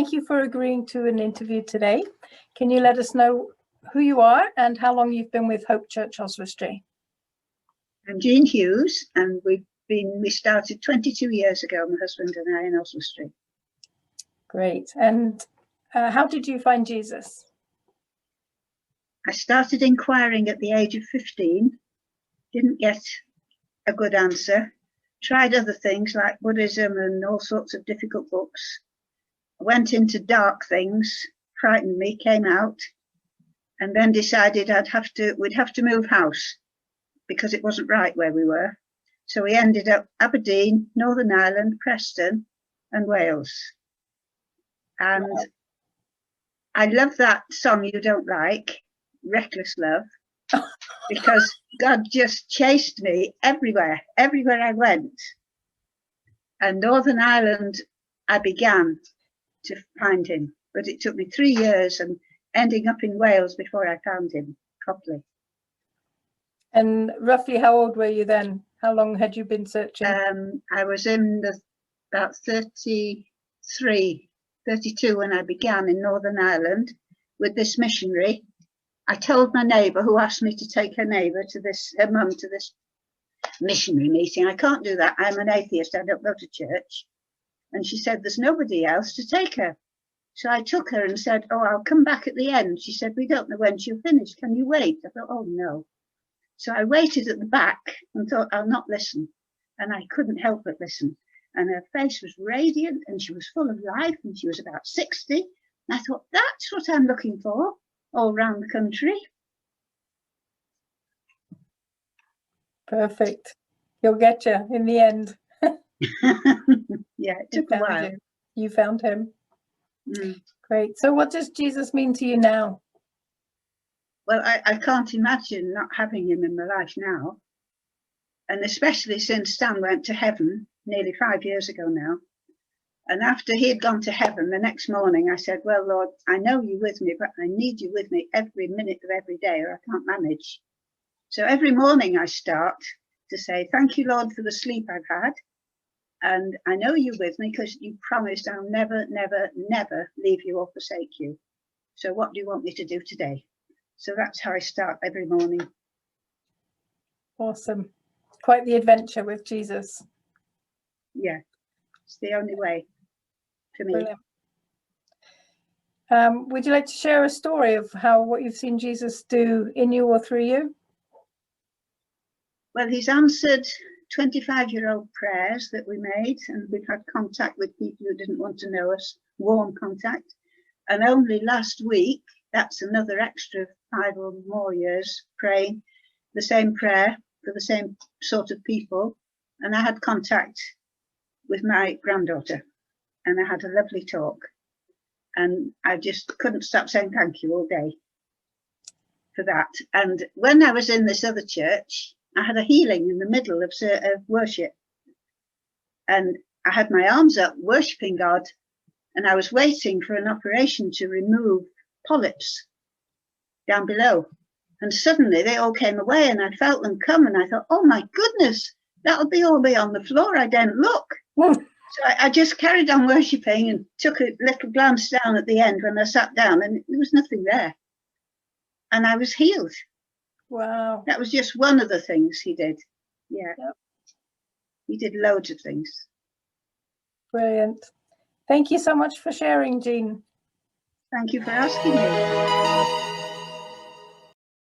thank you for agreeing to an interview today. Can you let us know who you are and how long you've been with Hope Church Oswestry? I'm Jean Hughes, and we started 22 years ago, my husband and I, in Oswestry. Great. And how did you find Jesus? I started inquiring at the age of 15, didn't get a good answer, tried other things like Buddhism and all sorts of difficult books, went into dark things, frightened me, came out, and then decided we'd have to move house because it wasn't right where we were. So we ended up Aberdeen, Northern Ireland, Preston and Wales. And wow. I love that song you don't like, Reckless Love, because God just chased me everywhere I went. And Northern Ireland, I began to find him, but it took me 3 years and ending up in Wales before I found him properly. And roughly how old were you then? How long had you been searching? I was in about 32 when I began in Northern Ireland with this missionary. I told my neighbour, who asked me to take her neighbour to her mum to this missionary meeting, I can't do that, I'm an atheist, I don't go to church. And she said, there's nobody else to take her. So I took her and said, oh, I'll come back at the end. She said, we don't know when she'll finish, can you wait? I thought, oh no. So I waited at the back and thought, I'll not listen. And I couldn't help but listen. And her face was radiant and she was full of life and she was about 60. And I thought, that's what I'm looking for all around the country. Perfect. He'll get you in the end. Yeah, it took a while. You found him. Great. So what does Jesus mean to you now? Well, I can't imagine not having him in my life now. And especially since Stan went to heaven nearly 5 years ago now. And after he had gone to heaven, the next morning I said, well, Lord, I know you're with me, but I need you with me every minute of every day or I can't manage. So every morning I start to say, thank you, Lord, for the sleep I've had. And I know you're with me because you promised I'll never, never, never leave you or forsake you. So what do you want me to do today? So that's how I start every morning. Awesome. Quite the adventure with Jesus. Yeah, it's the only way for me. Brilliant. Would you like to share a story of what you've seen Jesus do in you or through you? Well, he's answered 25-year-old prayers that we made, and we've had contact with people who didn't want to know us, warm contact. And only last week, that's another extra 5 or more years praying the same prayer for the same sort of people. And I had contact with my granddaughter and I had a lovely talk. And I just couldn't stop saying thank you all day for that. And when I was in this other church, I had a healing in the middle of worship. And I had my arms up worshipping God. And I was waiting for an operation to remove polyps down below. And suddenly they all came away and I felt them come and I thought, oh my goodness, that'll be all be on the floor. I didn't look. So I just carried on worshipping and took a little glance down at the end when I sat down and there was nothing there. And I was healed. Wow. That was just one of the things he did. Yeah. Yep. He did loads of things. Brilliant. Thank you so much for sharing, Jean. Thank you for asking me.